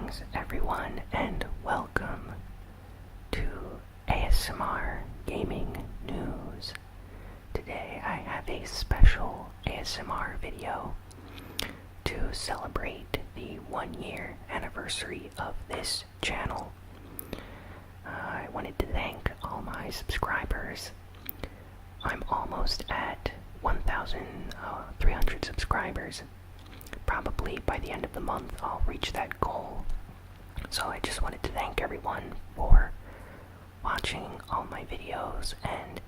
Greetings everyone and welcome to ASMR Gaming News. Today I have a special ASMR video to celebrate the 1-year anniversary of this channel. I wanted to thank all my subscribers. I'm almost at 1,300 subscribers. Probably by the end of the month I'll reach that goal. So I just wanted to thank everyone for watching all my videos, and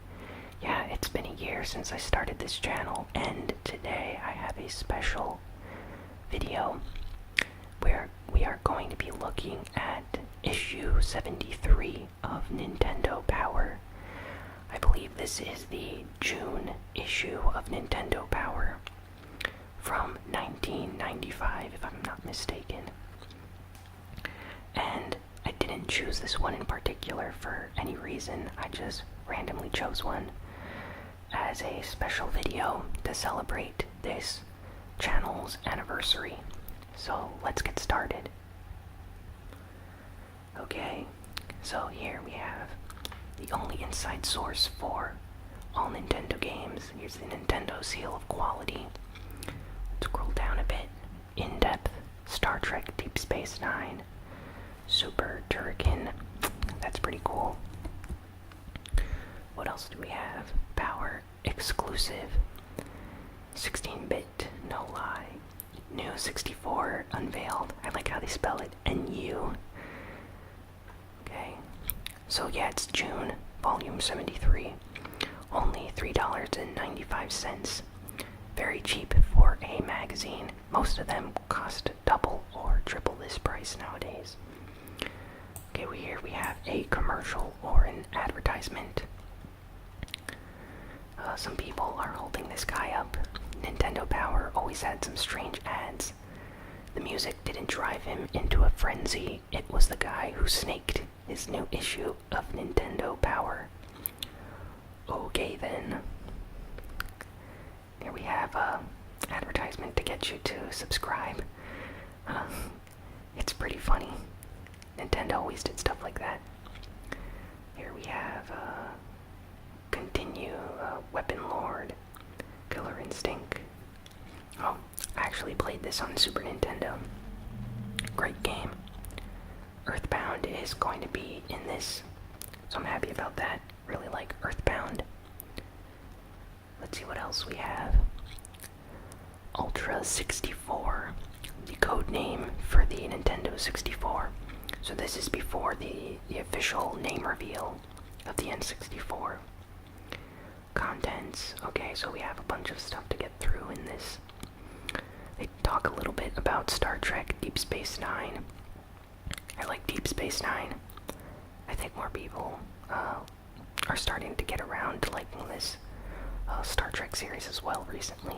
yeah, it's been a year since I started this channel, and today I have a special video where we are going to be looking at issue 73 of Nintendo Power. I believe this is the June issue of Nintendo Power from 1995, if I'm not mistaken. And I didn't choose this one in particular for any reason. I just randomly chose one as a special video to celebrate this channel's anniversary. So let's get started. Okay, so here we have the only inside source for all Nintendo games. Here's the Nintendo seal of quality. Scroll down a bit. In-depth, Star Trek Deep Space Nine, Super Turrican. That's pretty cool. What else do we have? Power exclusive, 16-bit, no lie. New 64 unveiled. I like how they spell it. NU. Okay. So yeah, it's June, volume 73. Only $3.95. Very cheap for a magazine. Most of them cost double or triple this price nowadays. Okay, here we have a commercial or an advertisement. Some people are holding this guy up. Nintendo Power always had some strange ads. The music didn't drive him into a frenzy. It was the guy who snaked his new issue of Nintendo Power. Okay then. Here we have a advertisement to get you to subscribe. It's pretty funny. Nintendo always did stuff like that. Here we have Continue, Weapon Lord, Killer Instinct. Oh, I actually played this on Super Nintendo. Great game. Earthbound is going to be in this, so I'm happy about that. Really like Earthbound. Let's see what else we have. Ultra 64, the code name for the Nintendo 64. So this is before the official name reveal of the N64. Contents. Okay, so we have a bunch of stuff to get through in this. They talk a little bit about Star Trek Deep Space Nine. I like Deep Space Nine. I think more people are starting to get around to liking this Star Trek series as well recently.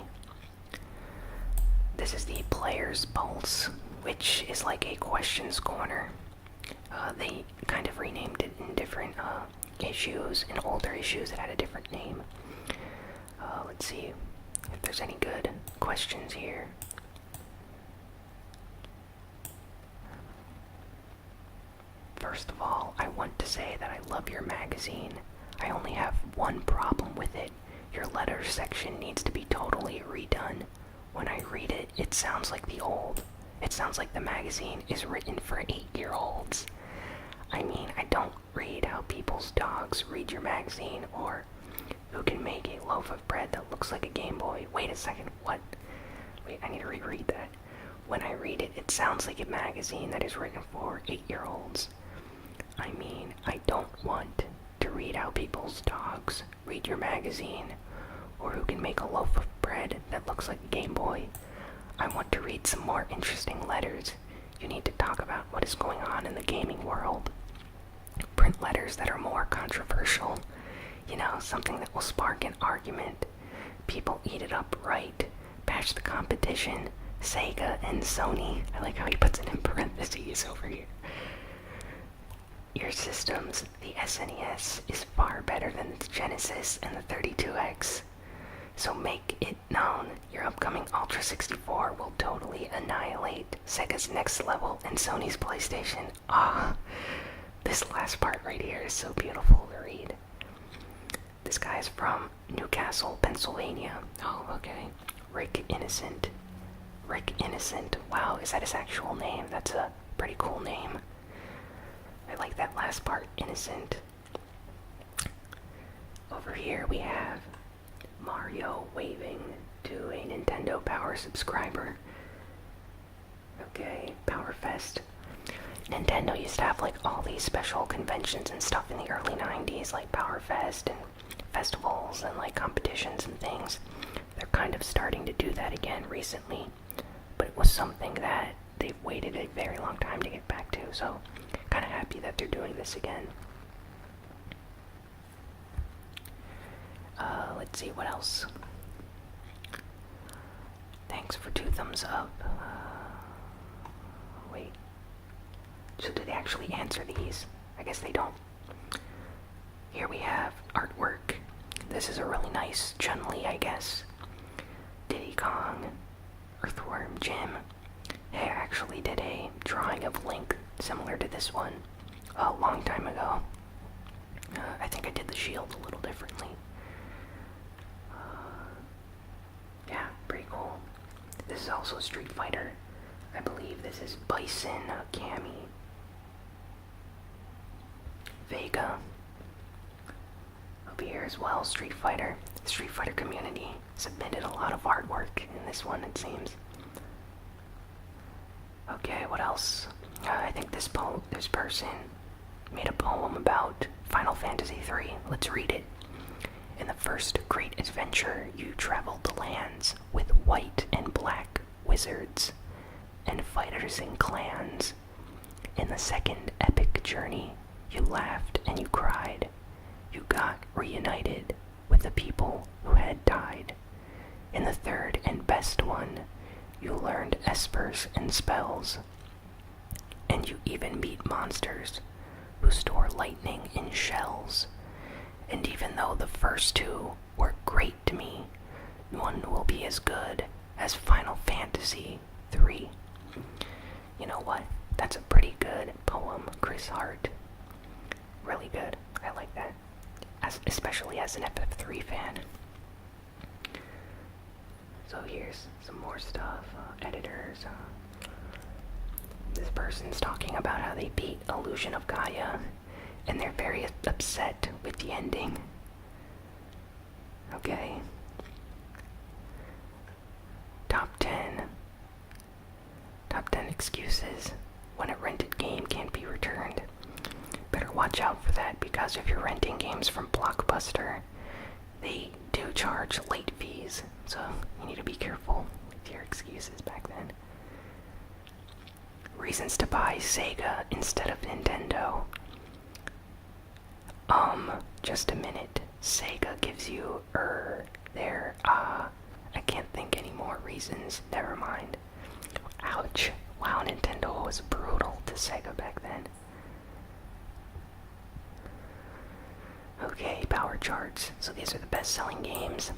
This is the Player's Pulse, which is like a questions corner. They kind of renamed it in different issues. In older issues it had a different name. Let's see if there's any good questions here. First of all, I want to say that I love your magazine. I only have one problem with it. Your letters section needs to be totally redone. When I read it, it sounds like It sounds like the magazine is written for 8-year-olds. I mean, I don't read how people's dogs read your magazine, or who can make a loaf of bread that looks like a Game Boy. Wait a second, what? Wait, I need to reread that. When I read it, it sounds like a magazine that is written for 8-year-olds. I mean, I don't want to read how people's dogs read your magazine, or who can make a loaf of bread that looks like a Game Boy. I want to read some more interesting letters. You need to talk about what is going on in the gaming world. Print letters that are more controversial. You know, something that will spark an argument. People eat it up right. Bash the competition. Sega and Sony. I like how he puts it in parentheses over here. Your systems, the SNES, is far better than the Genesis and the 32X. So make it known your upcoming Ultra 64 will totally annihilate Sega's Next Level and Sony's PlayStation. Ah, this last part right here is so beautiful to read. This guy's from Newcastle, Pennsylvania. Oh, okay. Rick Innocent. Rick Innocent. Wow, is that his actual name? That's a pretty cool name. I like that last part, Innocent. Over here we have Mario waving to a Nintendo Power subscriber. Okay, Power Fest. Nintendo used to have like all these special conventions and stuff in the early 90s, like Power Fest and festivals and like competitions and things. They're kind of starting to do that again recently, but it was something that they've waited a very long time to get back to, so kind of happy that they're doing this again. Let's see what else. Thanks for 2 thumbs up. Wait. So do they actually answer these? I guess they don't. Here we have artwork. This is a really nice Chun-Li, I guess. Diddy Kong. Earthworm Jim. Hey, I actually did a drawing of Link similar to this one a long time ago. I think I did the shield a little differently. Yeah, pretty cool. This is also Street Fighter. I believe this is Bison Cammy. Vega. Up here as well, Street Fighter. The Street Fighter community submitted a lot of artwork in this one, it seems. Okay, what else? I think this person made a poem about Final Fantasy III. Let's read it. In the first great adventure, you traveled the lands with white and black wizards and fighters in clans. In the second epic journey, you laughed and you cried. You got reunited with the people who had died. In the third and best one, you learned espers and spells. And you even meet monsters who store lightning in shells. And even though the first 2 were great to me, one will be as good as Final Fantasy III. You know what? That's a pretty good poem, Chris Hart. Really good. I like that. Especially as an FF3 fan. So here's some more stuff. Editors. This person's talking about how they beat Illusion of Gaia, and they're very upset with the ending. Okay. Top 10 excuses when a rented game can't be returned. Better watch out for that, because if you're renting games from Blockbuster, they do charge late fees, so you need to be careful with your excuses back then. Reasons to buy Sega instead of Nintendo. Just a minute. Sega gives you I can't think any more reasons. Never mind. Ouch. Wow, Nintendo was brutal to Sega back then. Okay, power charts. So these are the best-selling games.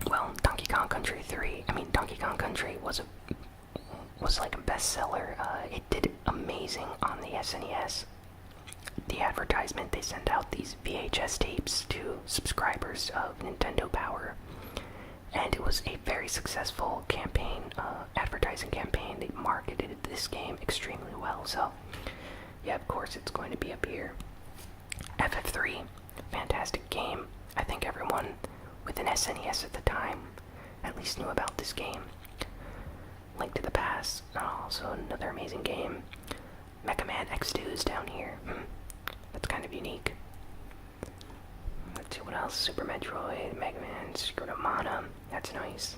Well, Donkey Kong Country 3. Donkey Kong Country was like a bestseller. It did amazing on the SNES. The advertisement, they sent out these VHS tapes to subscribers of Nintendo Power, and it was a very successful campaign, advertising campaign. They marketed this game extremely well, so yeah, of course it's going to be up here. FF3, fantastic game. I think everyone with an SNES at the time at least knew about this game. Link to the Past, also another amazing game. Mega Man X2 is down here. That's kind of unique. Let's see what else. Super Metroid, Mega Man, Secret of Mana. That's nice.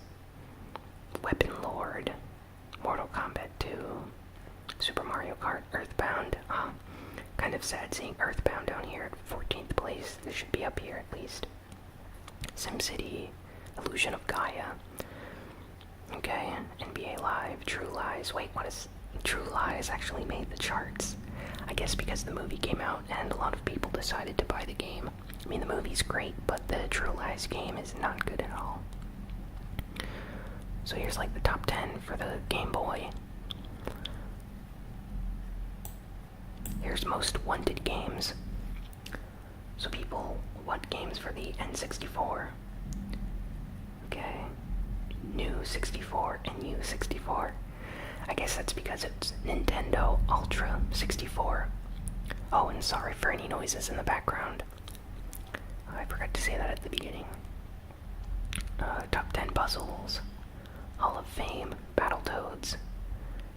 Weapon Lord, Mortal Kombat 2, Super Mario Kart, Earthbound. Kind of sad seeing Earthbound down here at 14th place. This should be up here at least. SimCity, Illusion of Gaia. Okay, NBA Live, True Lies. Wait, what is... True Lies actually made the charts. I guess because the movie came out and a lot of people decided to buy the game. I mean, the movie's great, but the True Lies game is not good at all. So here's like the top 10 for the Game Boy. Here's most wanted games. So people want games for the N64. Okay. New 64 and New 64. I guess that's because it's Nintendo Ultra 64. Oh, and sorry for any noises in the background. I forgot to say that at the beginning. Top 10 puzzles. Hall of Fame, Battletoads.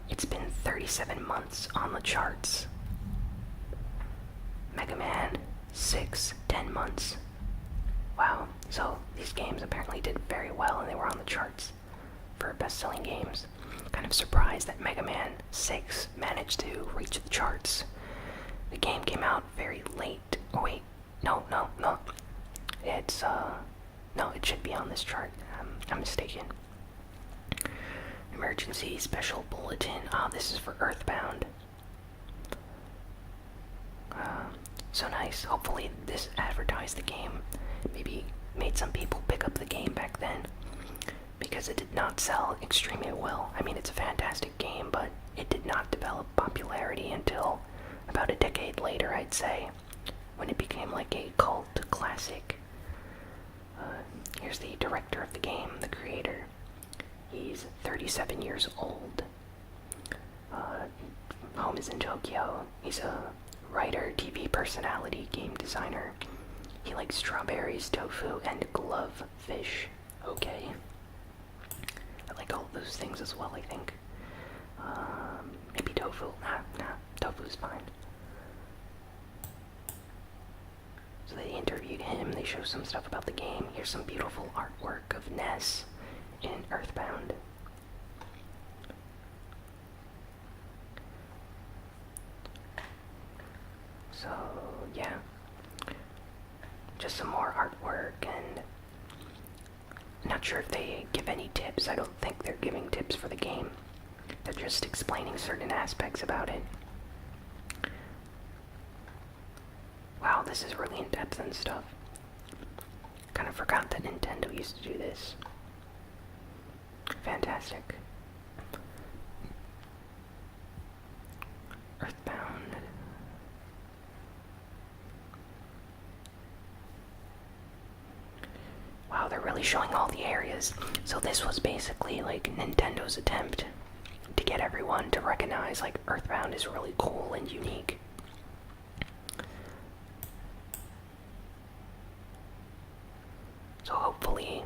It's been 37 months on the charts. Mega Man, 6, 10 months. Wow, so these games apparently did very well and they were on the charts for best-selling games. Kind of surprised that Mega Man 6 managed to reach the charts. The game came out very late. Oh wait, no. It's, no, it should be on this chart. I'm mistaken. Emergency Special Bulletin. This is for Earthbound. So nice. Hopefully this advertised the game. Maybe made some people pick up the game back then. Because it did not sell extremely well. I mean, it's a fantastic game, but it did not develop popularity until about a decade later, I'd say. When it became like a cult classic. Here's the director of the game, the creator. He's 37 years old. Home is in Tokyo. He's a writer, TV personality, game designer. He likes strawberries, tofu, and glove fish. Okay. I like all of those things as well, I think. Maybe tofu. Nah, tofu's fine. So they interviewed him, they show some stuff about the game. Here's some beautiful artwork of Ness in Earthbound. So, yeah. Just some more artwork, and I'm not sure if they give any tips. I don't think they're giving tips for the game. They're just explaining certain aspects about it. Wow, this is really in-depth and stuff. Kind of forgot that Nintendo used to do this. Fantastic. Earthbound. Wow, they're really showing all the areas. So this was basically like Nintendo's attempt to get everyone to recognize like Earthbound is really cool and unique. So hopefully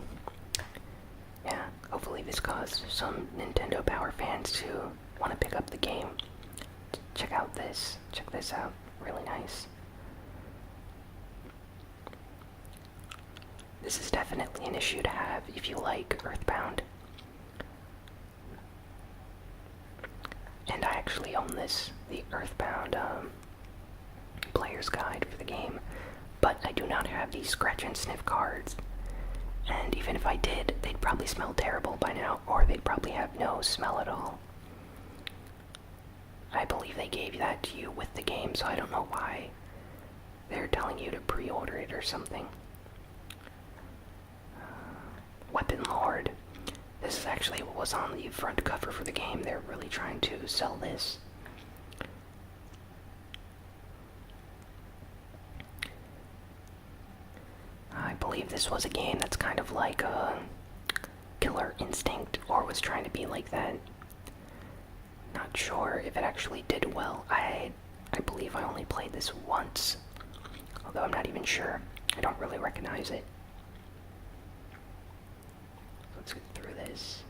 this caused some Nintendo Power fans to want to pick up the game. Check this out, really nice. This is definitely an issue to have if you like Earthbound. And I actually own this, the Earthbound player's guide for the game, but I do not have these scratch and sniff cards. And even if I did, they'd probably smell terrible by now, or they'd probably have no smell at all. I believe they gave that to you with the game, so I don't know why they're telling you to pre-order it or something. Weapon Lord. This is actually what was on the front cover for the game. They're really trying to sell this. I believe this was a game that's kind of like a Killer Instinct, or was trying to be like that. Not sure if it actually did well. I believe I only played this once, although I'm not even sure. I don't really recognize it. Let's get through this.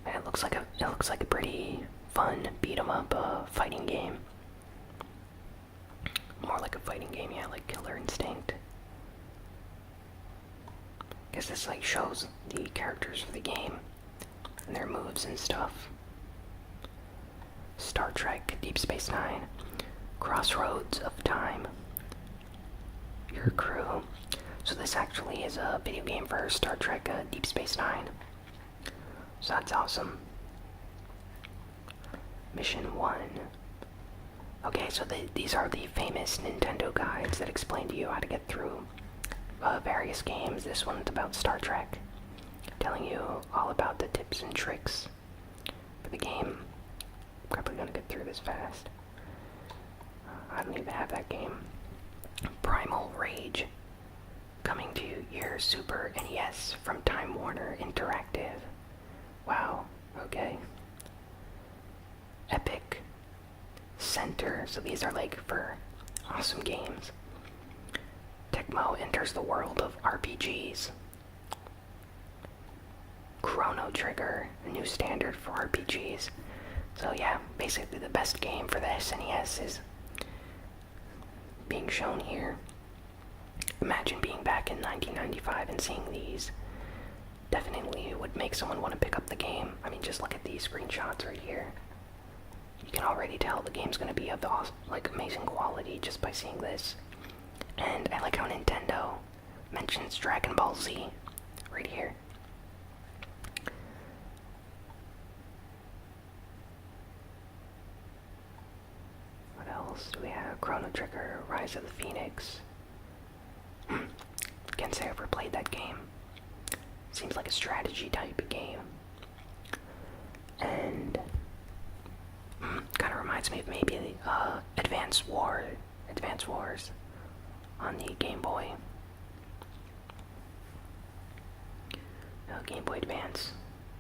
And it looks like a pretty fun beat 'em up fighting game. More like a fighting game, yeah, like Killer Instinct. Guess this like shows the characters for the game and their moves and stuff. Star Trek, Deep Space Nine, Crossroads of Time, Your Crew. So this actually is a video game for Star Trek Deep Space Nine. So that's awesome. Mission 1. Okay, so these are the famous Nintendo guides that explain to you how to get through various games. This one's about Star Trek, telling you all about the tips and tricks for the game. Probably gonna get through this fast. I don't even have that game. Primal Rage, coming to your Super NES from Time Warner Interactive. Wow, okay. Epic Center, so these are like for awesome games. Tecmo enters the world of RPGs. Chrono Trigger, a new standard for RPGs. So yeah, basically the best game for the SNES is being shown here. Imagine being back in 1995 and seeing these. Definitely would make someone want to pick up the game. I mean, just look at these screenshots right here. You can already tell the game's going to be of amazing quality just by seeing this. And I like how Nintendo mentions Dragon Ball Z right here. What else do we have? Chrono Trigger, Rise of the Phoenix. Can't say I've ever played that game. Seems like a strategy type game. And kind of reminds me of maybe Advance Wars on the Game Boy. Game Boy Advance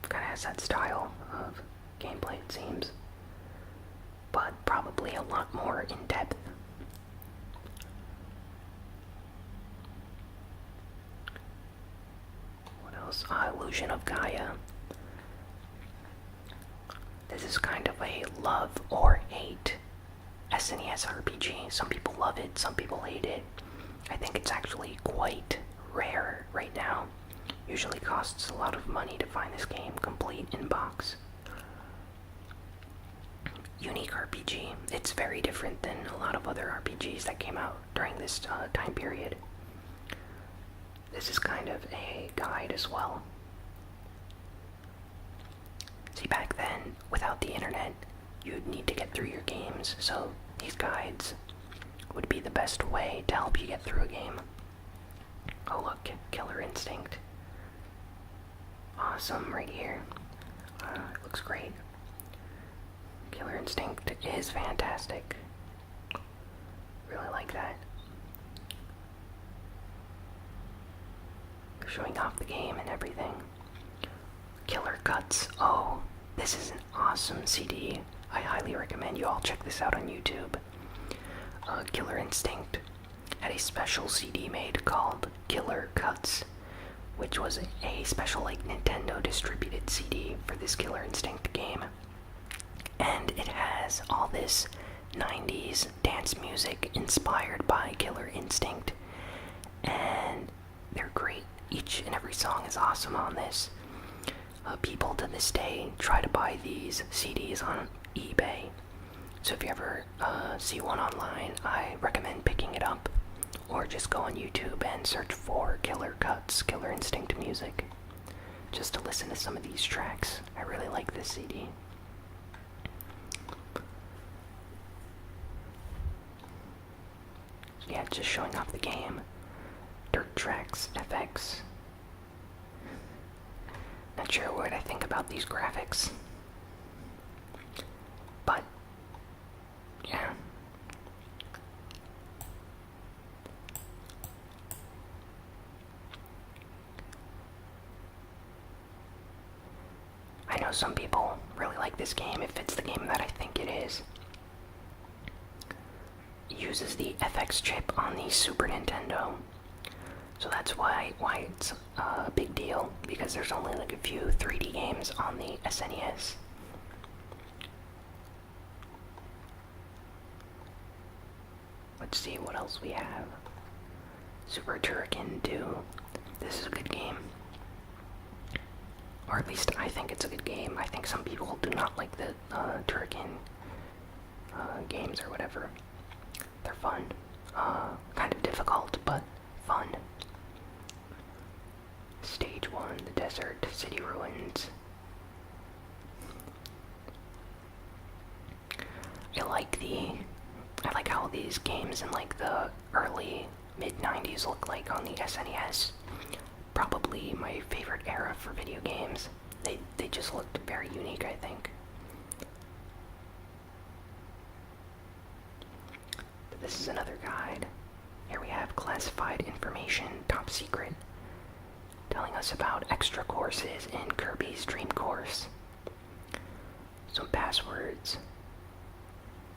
kind of has that style of gameplay, it seems, but probably a lot more in depth. What else? Illusion of Gaia. This is kind of a love or hate SNES RPG. Some people love it, some people hate it. I think it's actually quite rare right now. Usually costs a lot of money to find this game complete in box. Unique RPG. It's very different than a lot of other RPGs that came out during this time period. This is kind of a guide as well. See, back then, without the internet, you'd need to get through your games, so these guides would be the best way to help you get through a game. Oh look, Killer Instinct. Awesome, right here. It looks great. Killer Instinct is fantastic. Really like that. Showing off the game and everything. Killer Cuts. Oh, this is an awesome CD. I highly recommend you all check this out on YouTube. Killer Instinct had a special CD made called Killer Cuts, which was a special Nintendo distributed CD for this Killer Instinct game. And it has all this 90s dance music inspired by Killer Instinct. And they're great. Each and every song is awesome on this. People to this day try to buy these CDs on eBay. So if you ever see one online, I recommend picking it up. Or just go on YouTube and search for Killer Cuts, Killer Instinct music. Just to listen to some of these tracks. I really like this CD. Yeah, just showing off the game. Dirt Tracks FX. Not sure what I think about these graphics. But, yeah. I know some people really like this game if it's the game that I think it is. It uses the FX chip on the Super Nintendo. So that's why it's a big deal, because there's only a few 3D games on the SNES. Let's see what else we have. Super Turrican 2. This is a good game. Or at least I think it's a good game. I think some people do not like the Turrican games or whatever. They're fun. Kind of difficult, but fun. Stage 1, the desert, city ruins. I like the like how these games in like the early mid-90s look like on the SNES. Probably my favorite era for video games. They just looked very unique, I think. This is another guide. Here we have classified information, top secret, telling us about extra courses in Kirby's Dream Course. Some passwords.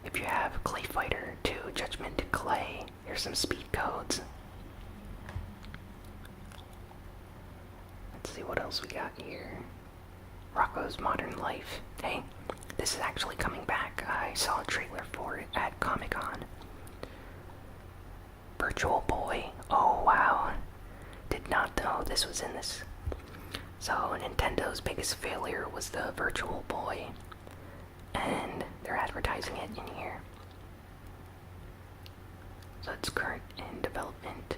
If you have Clay Fighter 2 Judgment to Clay, here's some speed codes. Let's see what else we got here. Rocco's Modern Life. Hey, this is actually coming back. I saw a trailer for it at Comic-Con. Virtual Boy. Oh wow. Did not know this was in this. So Nintendo's biggest failure was the Virtual Boy. And they're advertising it in here. So it's current in development.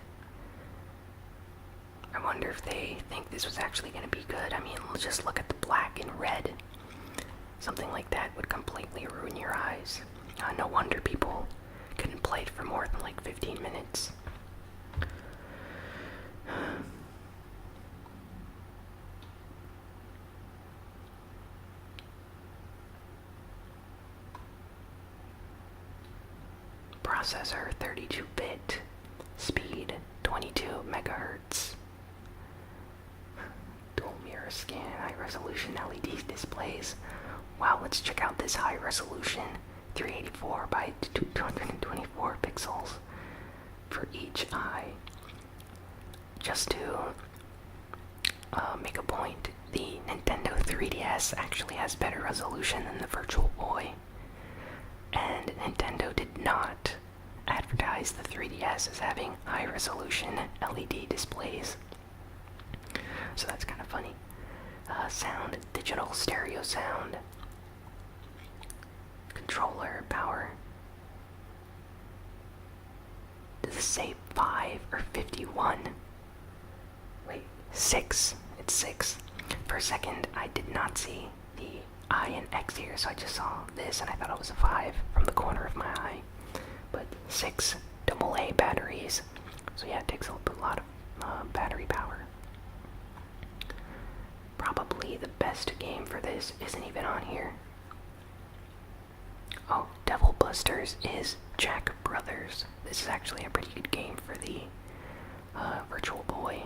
I wonder if they think this was actually going to be good. I mean, let's just look at the black and red. Something like that would completely ruin your eyes. No wonder people couldn't play it for more than like 15 minutes. Processor 32-bit, speed 22 megahertz. Dual mirror scan, high resolution LED displays. Wow, let's check out this high resolution 384 by 224 pixels for each eye. Just to make a point, the Nintendo 3DS actually has better resolution than the Virtual Boy. And Nintendo did not advertise the 3DS as having high-resolution LED displays. So that's kind of funny. Sound, digital stereo sound. Controller, power. Does it say 5 or 51? Wait, 6. It's 6. For a second, I did not see the I and X here, so I just saw this and I thought it was a 5 from the corner of my eye. But 6 AA batteries. So yeah, it takes a lot of battery power. Probably the best game for this isn't even on here. Oh, Devil Busters is Jack Brothers. This is actually a pretty good game for the Virtual Boy.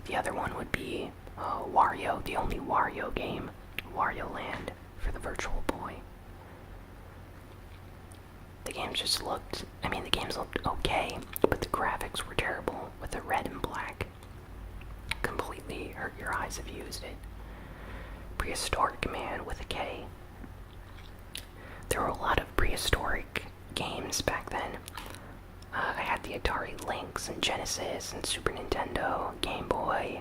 The other one would be Wario, the only Wario game, Wario Land, for the Virtual Boy. The games just looked, the games looked okay, but the graphics were terrible with the red and black. Completely hurt your eyes if you used it. Prehistoric Man with a K. There were a lot of prehistoric games back then. I had the Atari Lynx and Genesis and Super Nintendo, Game Boy,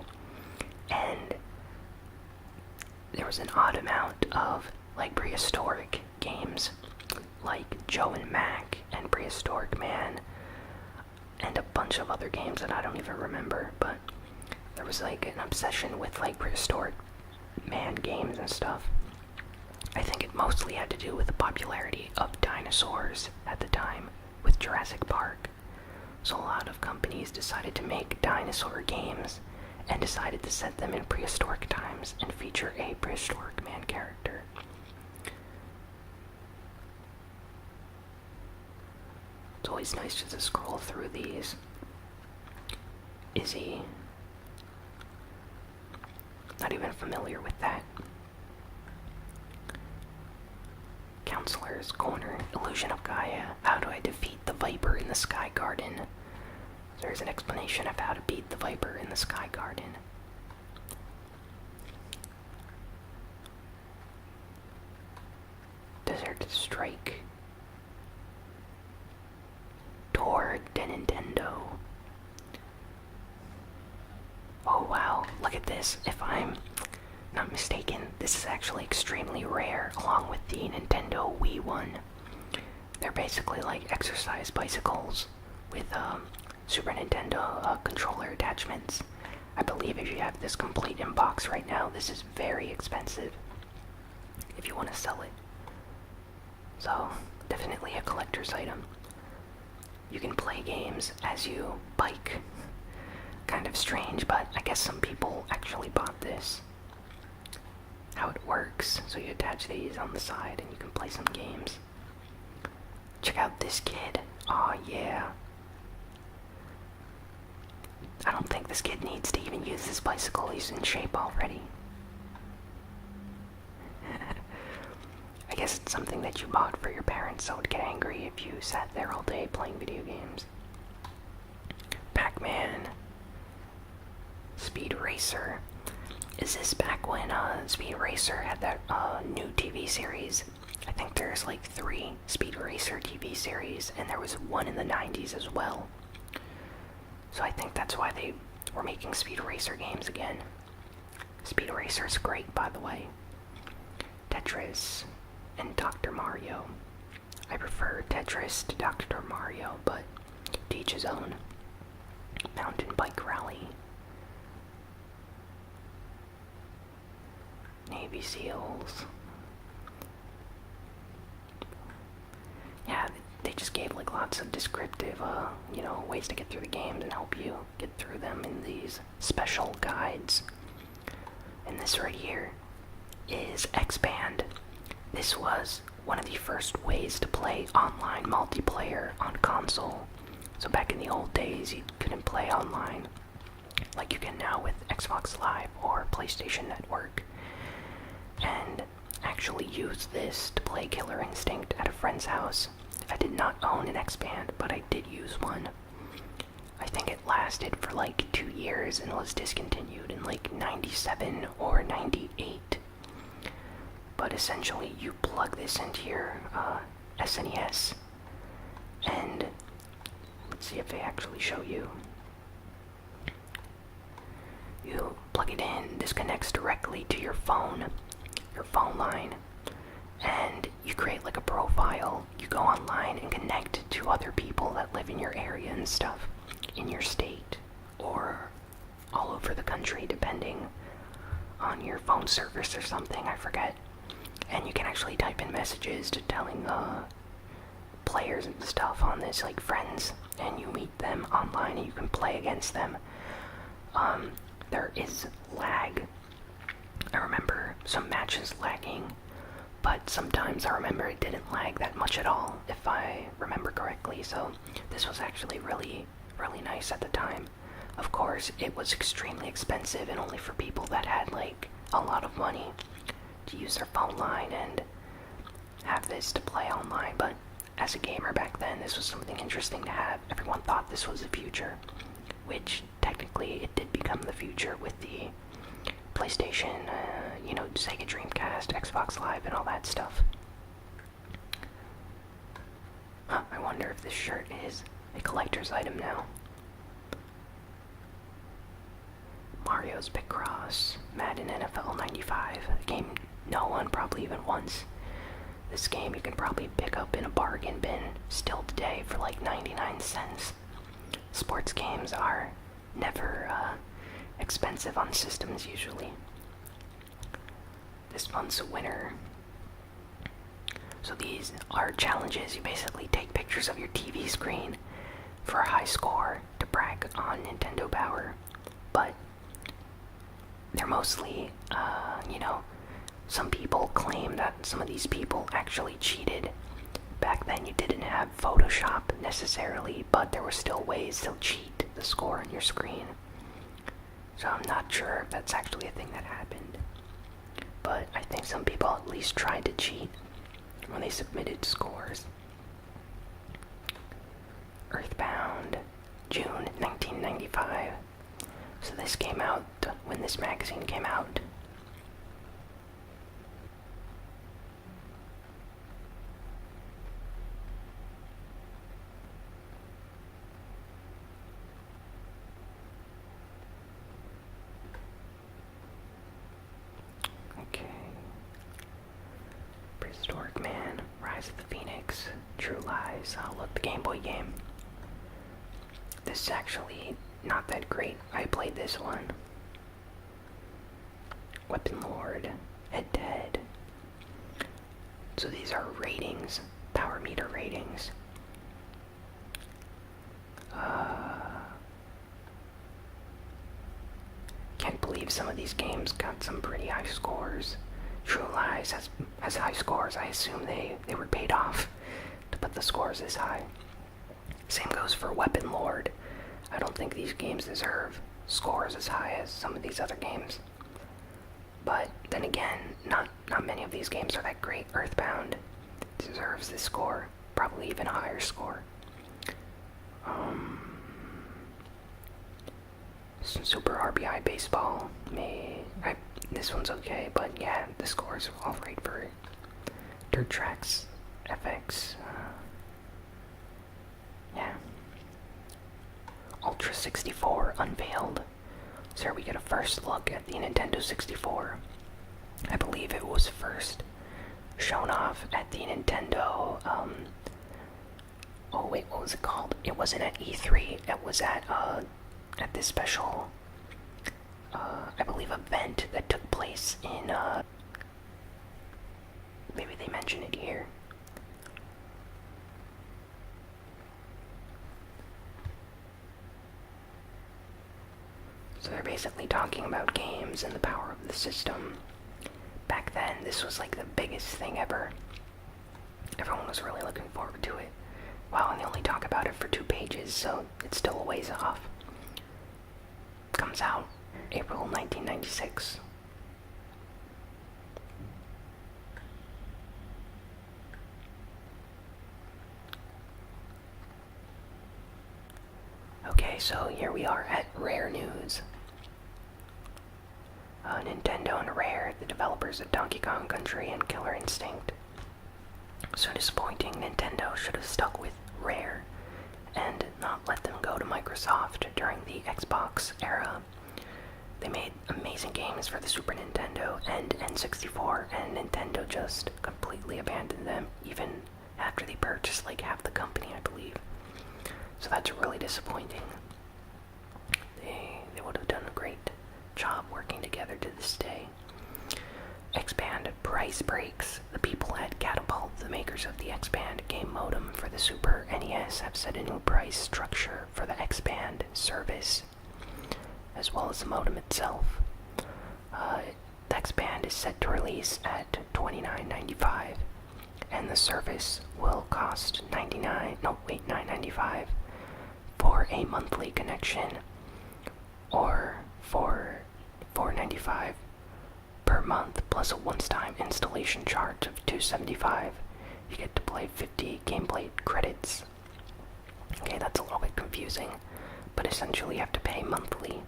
and there was an odd amount of prehistoric games like Joe and Mac and Prehistoric Man and a bunch of other games that I don't even remember, but there was an obsession with Prehistoric Man games and stuff. I think it mostly had to do with the popularity of dinosaurs at the time with Jurassic Park. So a lot of companies decided to make dinosaur games and decided to set them in prehistoric times and feature a Prehistoric Man character. It's always nice just to scroll through these. Izzy. Not even familiar with that. Counselor's Corner, Illusion of Gaia. How do I defeat the Viper in the Sky Garden? There's an explanation of how to beat the Viper in the Sky Garden. Desert Strike. Tour de Nintendo. Oh wow, look at this. If I'm not mistaken, this is actually extremely rare, along with the Nintendo Wii one. They're basically like exercise bicycles with Super Nintendo controller attachments. I believe if you have this complete in box right now, this is very expensive if you want to sell it. So, definitely a collector's item. you can play games as you bike. Kind of strange, but I guess some people actually bought this. How it works, so you attach these on the side and you can play some games. Check out this kid. Aw, yeah. I don't think this kid needs to even use this bicycle, he's in shape already. I guess it's something that you bought for your parents so would get angry if you sat there all day playing video games. Pac-Man. Speed Racer. Is this back when Speed Racer had that new TV series? I think there's like 3 Speed Racer TV series, and there was one in the 90s as well. So I think that's why they were making Speed Racer games again. Speed Racer's great, by the way. Tetris and Dr. Mario. I prefer Tetris to Dr. Mario, but to each his own. Mountain Bike Rally. Navy SEALs. Yeah, they just gave like lots of descriptive, ways to get through the games and help you get through them in these special guides. And this right here is X-Band. This was one of the first ways to play online multiplayer on console. So back in the old days, you couldn't play online like you can now with Xbox Live or PlayStation Network. And actually used this to play Killer Instinct at a friend's house. I did not own an X-Band, but I did use one. I think it lasted for like 2 years and was discontinued in like 97 or 98. But essentially you plug this into your SNES, and let's see if they actually show you. You plug it in, this connects directly to your phone line, and you create like a profile. You go online and connect to other people that live in your area and stuff, in your state or all over the country depending on your phone service or something, I forget. And you can actually type in messages to telling players and stuff on this, like friends, and you meet them online and you can play against them. There is lag. I remember some matches lagging, but sometimes I remember it didn't lag that much at all, if I remember correctly, so this was actually really, really nice at the time. Of course, it was extremely expensive and only for people that had, like, a lot of money to use their phone line and have this to play online, but as a gamer back then, this was something interesting to have. Everyone thought this was the future, which technically it did become the future with the PlayStation, Sega Dreamcast, Xbox Live, and all that stuff. I wonder if this shirt is a collector's item now. Mario's Picross, Madden NFL 95, a game no one probably even wants. This game you can probably pick up in a bargain bin still today for like 99 cents. Sports games are never expensive on systems usually. This month's winner. So these are challenges. You basically take pictures of your TV screen for a high score to brag on Nintendo power. But they're mostly, some people claim that some of these people actually cheated. Back then you didn't have Photoshop necessarily, but there were still ways to cheat the score on your screen. So I'm not sure if that's actually a thing that happened. But I think some people at least tried to cheat when they submitted scores. Earthbound, June 1995. So this came out when this magazine came out. Okay. Prehistoric Man, Rise of the Phoenix, True Lies. Oh look, the Game Boy game. This is actually not that great. I played this one. Weapon Lord, Head to Head. So these are ratings, power meter ratings. Can't believe some of these games got some pretty high scores. True Lies has high scores. I assume they were paid off to put the scores this high. Same goes for Weapon Lord. I don't think these games deserve scores as high as some of these other games. But then again, not many of these games are that great. Earthbound deserves this score, probably even a higher score. Super RBI Baseball, this one's okay, but yeah, the scores are all right for it. Dirt Tracks, FX, yeah. Ultra 64 unveiled. So here we get a first look at the Nintendo 64. I believe it was first shown off at the Nintendo, oh wait, what was it called? It wasn't at E3, it was at this special, I believe, event that took place in, maybe they mention it here. So they're basically talking about games and the power of the system. Back then, this was like the biggest thing ever. Everyone was really looking forward to it. Wow, and they only talk about it for 2 pages, so it's still a ways off. Comes out April 1996. Okay, so here we are at Rare News. Nintendo and Rare, the developers of Donkey Kong Country and Killer Instinct. So disappointing. Nintendo should have stuck with Rare and not let them go to Microsoft during the Xbox era. They made amazing games for the Super Nintendo and N64, and Nintendo just completely abandoned them, even after they purchased like half the company, I believe. So that's really disappointing. They would have done a great job working together to this day. X-Band price breaks. The people at Catapult, the makers of the X-Band game modem for the Super NES, have set a new price structure for the X-Band service, as well as the modem itself. The X-Band is set to release at $29.95, and the service will cost $9.95 for a monthly connection, or for $4.95 per month, plus a once-time installation charge of $2.75. You get to play 50 gameplay credits. Okay, that's a little bit confusing, but essentially you have to pay monthly,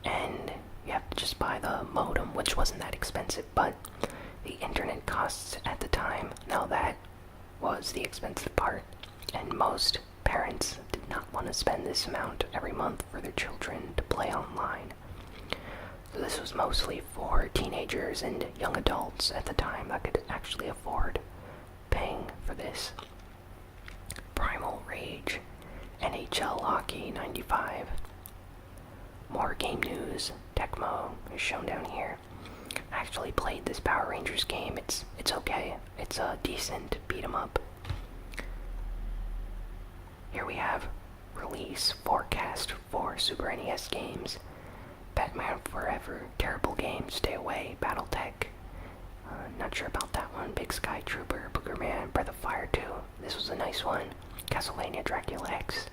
and you have to just buy the modem, which wasn't that expensive, but the internet costs at the time, now that was the expensive part, and most parents did not want to spend this amount every month for their children to play online. So this was mostly for teenagers and young adults at the time that could actually afford paying for this. Primal Rage, NHL Hockey 95. More game news. Tecmo is shown down here. I actually played this Power Rangers game. It's okay. It's a decent beat 'em up. Here we have release forecast for Super NES games. Batman Forever, terrible game, stay away. Battletech, not sure about that one. Big Sky Trooper, Boogerman, Breath of Fire 2, this was a nice one. Castlevania Dracula X,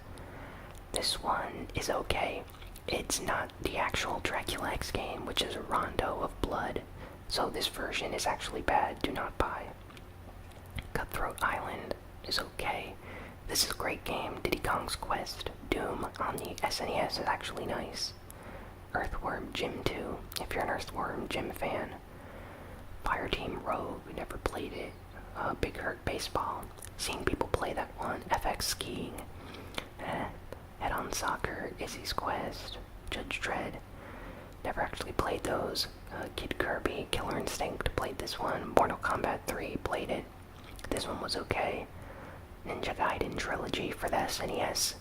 this one is okay. It's not the actual Dracula X game, which is a Rondo of Blood, so this version is actually bad, do not buy. Cutthroat Island is okay. This is a great game. Diddy Kong's Quest, Doom on the SNES is actually nice. Earthworm Jim 2, if you're an Earthworm Jim fan. Fireteam Rogue, never played it. Big Hurt Baseball, seen people play that one. FX Skiing, Head-On Soccer, Izzy's Quest, Judge Dredd, never actually played those. Kid Kirby, Killer Instinct, played this one. Mortal Kombat 3, played it. This one was okay. Ninja Gaiden Trilogy for the SNES.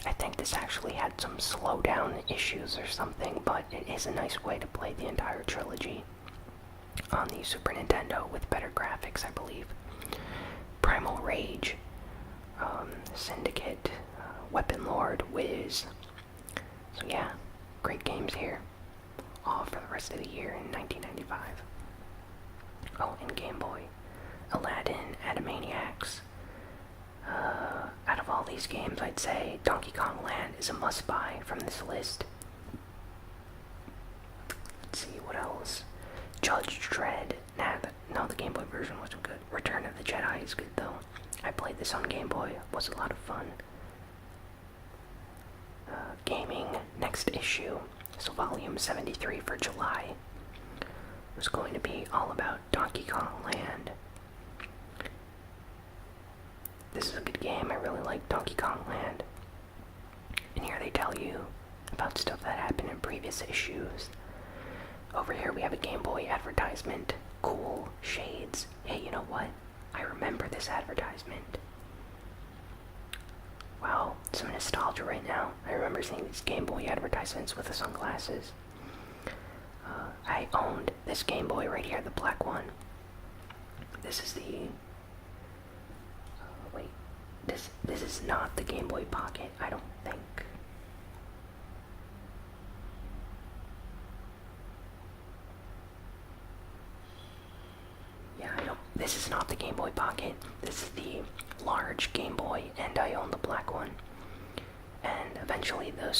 I think this actually had some slowdown issues or something, but it is a nice way to play the entire trilogy on the Super Nintendo with better graphics, I believe. Primal Rage, Syndicate, Weapon Lord, Wiz. So yeah, great games here. All for the rest of the year in 1995. Oh, and Game Boy. Aladdin, Animaniacs. Out of all these games, I'd say Donkey Kong Land is a must-buy from this list. Let's see, what else? Judge Dredd. No, the Game Boy version wasn't good. Return of the Jedi is good, though. I played this on Game Boy. It was a lot of fun. Gaming, next issue. So volume 73 for July was going to be all about Donkey Kong Land. This is a good game. I really like Donkey Kong Land. And here they tell you about stuff that happened in previous issues. Over here we have a Game Boy advertisement. Cool shades. Hey, you know what? I remember this advertisement. Wow, some nostalgia right now. I remember seeing these Game Boy advertisements with the sunglasses. I owned this Game Boy right here, the black one. This is the... wait. This is not the Game Boy Pocket, I don't think. Yeah, this is not the Game Boy Pocket. This is the large Game Boy, and I own the black one. And eventually the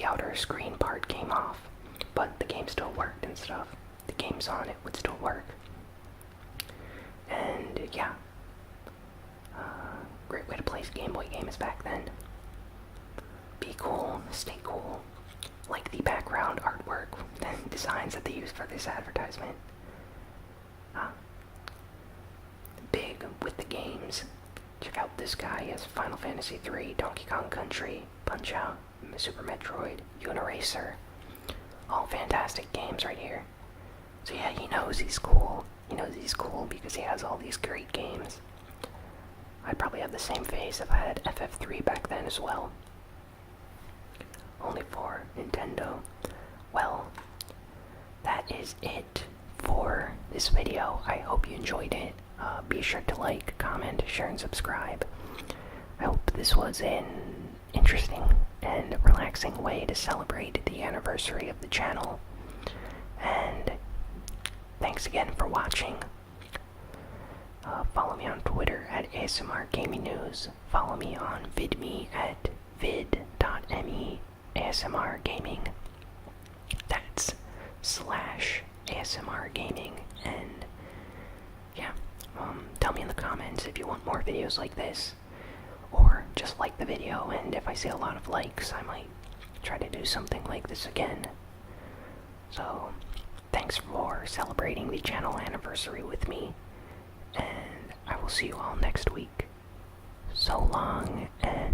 outer screen part came off, but the game still worked and stuff. The games on it would still work. And yeah, great way to play Game Boy games back then. Be cool, stay cool. Like the background artwork, the designs that they used for this advertisement. Big with the games. Check out this guy. He has Final Fantasy III, Donkey Kong Country, Punch-Out, Super Metroid, Uniracer. All fantastic games right here. So yeah, he knows he's cool. He knows he's cool because he has all these great games. I'd probably have the same face if I had FF3 back then as well. Only for Nintendo. Well, that is it for this video. I hope you enjoyed it. Be sure to like, comment, share, and subscribe. I hope this was an interesting and relaxing way to celebrate the anniversary of the channel. And thanks again for watching. Follow me on Twitter at ASMR Gaming News. Follow me on VidMe at vid.me ASMR Gaming. That's /ASMR Gaming. And yeah, tell me in the comments if you want more videos like this, or just like the video, and if I see a lot of likes, I might try to do something like this again. So, thanks for celebrating the channel anniversary with me, and I will see you all next week. So long, and